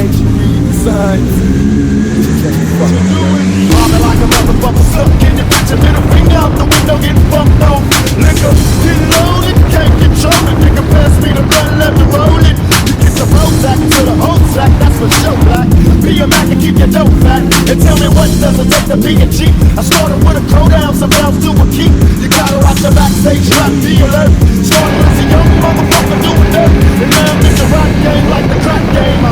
Can't you read the signs? Bobbing like a motherfucker, stuck in the bitch, a middle finger out the window, getting bumped off. Liquor, get loaded, can't control it. Nigga, pass me the blunt, let me roll it. You get the Prozac to the whole sack, that's for sure, black. Be a Mac and keep your dope fat. And tell me what does it take to be a G? I started with a crow down, some bounce to a key. You gotta watch the backstage, drop the alert. Started as a young motherfucker doing dirt. And now I'm in the rock game like the crack game.